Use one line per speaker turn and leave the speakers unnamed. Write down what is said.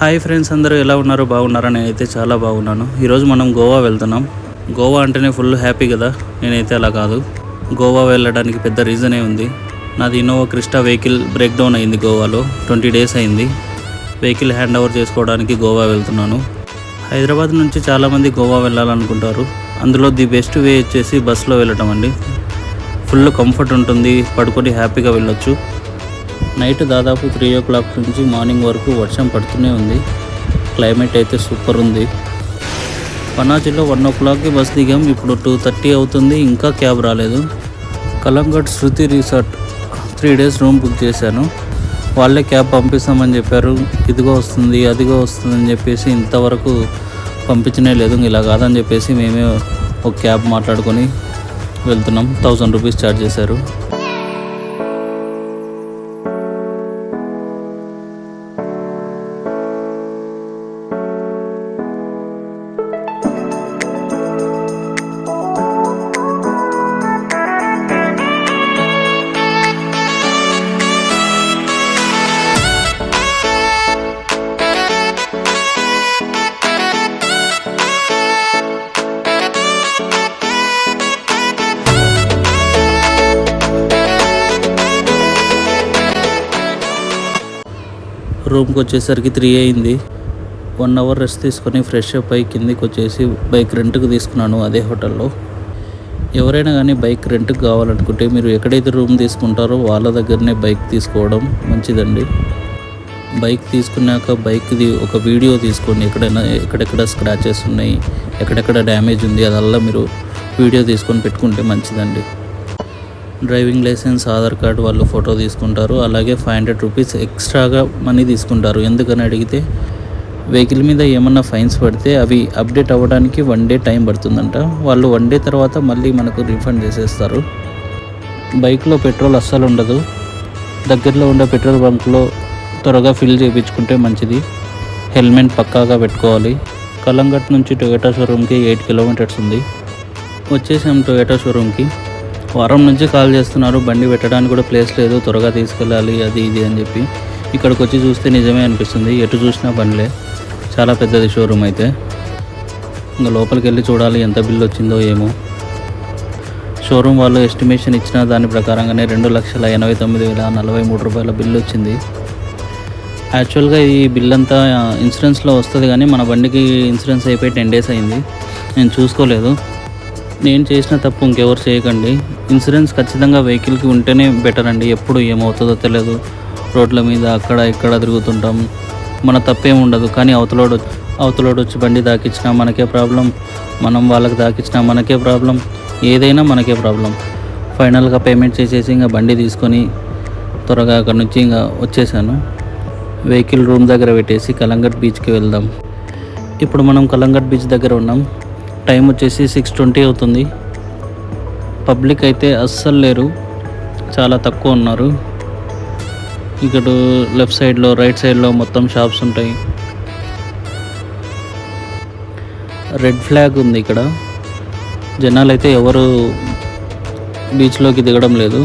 Hi friends, అందరూ ఎలా ఉన్నారు? బాగున్నారా? నేనైతే చాలా బాగున్నాను. ఈరోజు మనం గోవా వెళ్తున్నాం. గోవా అంటేనే ఫుల్ హ్యాపీ కదా. నేనైతే అలా కాదు. గోవా వెళ్ళడానికి పెద్ద రీజనే ఉంది. నాది Innova Crysta vehicle break down అయింది గోవాలో. 20 days అయింది. వెహికల్ హ్యాండ్ ఓవర్ చేసుకోవడానికి గోవా వెళ్తున్నాను. హైదరాబాద్ నుంచి చాలామంది గోవా వెళ్ళాలనుకుంటారు. అందులో ది బెస్ట్ వే వచ్చేసి బస్సులో వెళ్ళటం అండి. ఫుల్ కంఫర్ట్ ఉంటుంది, పడుకొని హ్యాపీగా వెళ్ళొచ్చు. నైట్ దాదాపు 3 o'clock నుంచి మార్నింగ్ వరకు వర్షం పడుతూనే ఉంది. క్లైమేట్ అయితే సూపర్ ఉంది. పనాజీలో 1 o'clockకి బస్ దిగాం. ఇప్పుడు 2:30 అవుతుంది, ఇంకా క్యాబ్ రాలేదు. కలంగట్ శృతి రిసార్ట్ 3 days రూమ్ బుక్ చేశాను. వాళ్ళే క్యాబ్ పంపిస్తామని చెప్పారు. ఇదిగో వస్తుంది, అదిగో వస్తుంది అని చెప్పేసి ఇంతవరకు పంపించనే లేదు. ఇలా కాదని చెప్పేసి మేమే ఒక క్యాబ్ మాట్లాడుకొని వెళ్తున్నాం. 1000 rupees ఛార్జ్ చేశారు. రూమ్కి వచ్చేసరికి 3 అయింది. 1 hour రెస్ట్ తీసుకొని ఫ్రెష్ అప్ అయి కిందికి వచ్చేసి బైక్ రెంట్కి తీసుకున్నాను అదే హోటల్లో. ఎవరైనా కానీ బైక్ రెంట్కి కావాలనుకుంటే మీరు ఎక్కడైతే రూమ్ తీసుకుంటారో వాళ్ళ దగ్గరనే బైక్ తీసుకోవడం మంచిదండి. బైక్ తీసుకున్నాక బైక్ది ఒక వీడియో తీసుకోండి. ఎక్కడెక్కడ స్క్రాచెస్ ఉన్నాయి, ఎక్కడెక్కడ డ్యామేజ్ ఉంది, అదల్లా మీరు వీడియో తీసుకొని పెట్టుకుంటే మంచిదండి. డ్రైవింగ్ లైసెన్స్, ఆధార్ కార్డు వాళ్ళు ఫోటో తీసుకుంటారు. అలాగే 500 rupees ఎక్స్ట్రాగా మనీ తీసుకుంటారు. ఎందుకని అడిగితే వెహికల్ మీద ఏమన్నా ఫైన్స్ పడితే అవి అప్డేట్ అవ్వడానికి 1 day టైం పడుతుందంట. వాళ్ళు 1 day తర్వాత మళ్ళీ మనకు రీఫండ్ చేసేస్తారు. బైక్లో పెట్రోల్ అస్సలు ఉండదు. దగ్గరలో ఉండే పెట్రోల్ బంక్లో త్వరగా ఫిల్ చేయించుకుంటే మంచిది. హెల్మెట్ పక్కాగా పెట్టుకోవాలి. కలంగట్ నుంచి టొయోటా షోరూమ్కి 8 kilometers ఉంది. వచ్చేసాం టొయోటా షోరూమ్కి. వారం నుంచి కాల్ చేస్తున్నారు, బండి పెట్టడానికి కూడా ప్లేస్ లేదు, త్వరగా తీసుకెళ్ళాలి అది ఇది అని చెప్పి. ఇక్కడికి వచ్చి చూస్తే నిజమే అనిపిస్తుంది. ఎటు చూసినా బండ్లే. చాలా పెద్దది షోరూమ్ అయితే. ఇంకా లోపలికి వెళ్ళి చూడాలి ఎంత బిల్లు వచ్చిందో ఏమో. షోరూమ్ వాళ్ళు ఎస్టిమేషన్ ఇచ్చిన దాని ప్రకారంగానే 2,89,043 రూపాయల బిల్లు వచ్చింది. యాక్చువల్గా ఈ బిల్ అంతా ఇన్సూరెన్స్లో వస్తుంది, కానీ మన బండికి ఇన్సూరెన్స్ అయిపోయి 10 days అయింది. నేను చూసుకోలేదు. నేను చేసిన తప్పు ఇంకెవరు చేయకండి. ఇన్సూరెన్స్ ఖచ్చితంగా వెహికల్కి ఉంటేనే బెటర్ అండి. ఎప్పుడు ఏమవుతుందో తెలియదు. రోడ్ల మీద అక్కడ ఇక్కడ తిరుగుతుంటాం. మన తప్పేం ఉండదు, కానీ అవతలోడు వచ్చి బండి దాకిచ్చినా మనకే ప్రాబ్లం, మనం వాళ్ళకి దాకిచ్చినా మనకే ప్రాబ్లం, ఏదైనా మనకే ప్రాబ్లం. ఫైనల్గా పేమెంట్ చేసేసి ఇంకా బండి తీసుకొని త్వరగా అక్కడ నుంచి ఇంకా వచ్చేసాను. వెహికల్ రూమ్ దగ్గర పెట్టేసి కలంగట్ బీచ్కి వెళ్దాం. ఇప్పుడు మనం కలంగట్ బీచ్ దగ్గర ఉన్నాం. టైం వచ్చేసి 6:20 అవుతుంది. పబ్లిక్ అయితే అస్సలు లేరు, చాలా తక్కువ ఉన్నారు. ఇక్కడ లెఫ్ట్ సైడ్లో, రైట్ సైడ్లో మొత్తం షాప్స్ ఉంటాయి. రెడ్ ఫ్లాగ్ ఉంది ఇక్కడ. జనాలు అయితే ఎవరు బీచ్లోకి దిగడం లేదు.